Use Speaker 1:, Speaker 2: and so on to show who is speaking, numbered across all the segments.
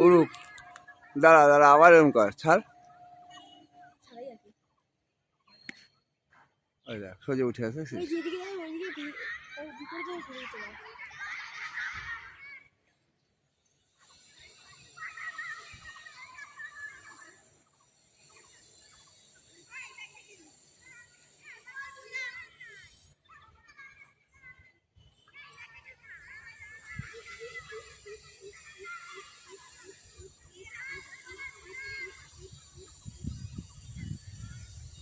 Speaker 1: উড়ুক। দাঁড়া দাঁড়া, আবার এরকম কর, ছাড়। সোজা উঠে আসে।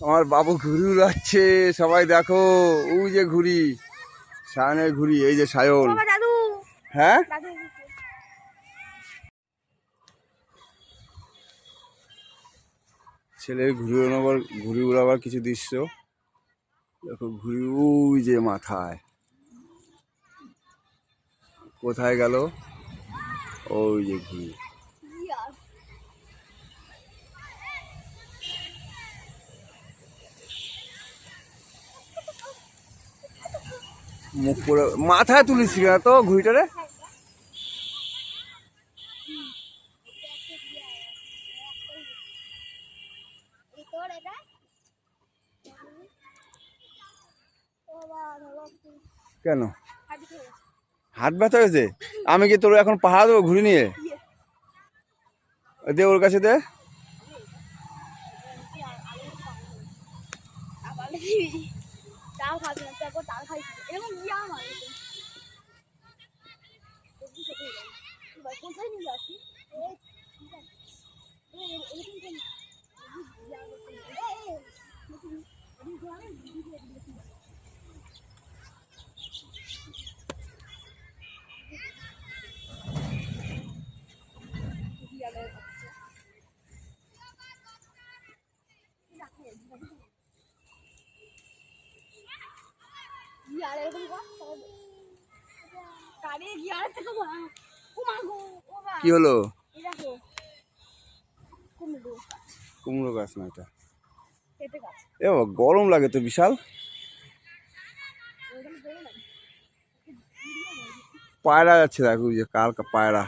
Speaker 1: আমার বাবু ঘুড়ি উড়াচ্ছে, সবাই দেখো। ওই যে ঘুড়ি, সায়নের ঘুড়ি, এই যে সায়ন। হ্যাঁ, ছেলের ঘুড়ি উড়াবার কিছু দৃশ্য দেখো। ঘুড়ি ওই যে মাথায়, কোথায় গেল? ওই যে ঘুড়ি। মুখ পুরো মাথায় তুলিস না তো ঘুড়িটারে। কেন হাত ব্যথা হয়েছে? আমি কি তোর এখন পাহাড় দেবো ঘুড়ি নিয়ে? দে ওর কাছে দে। কি হলো? কুমড়ো গাছ না এটা, এ গরম লাগে তো বিশাল। পায়রা যাচ্ছে দেখো, যে কার পায়রা।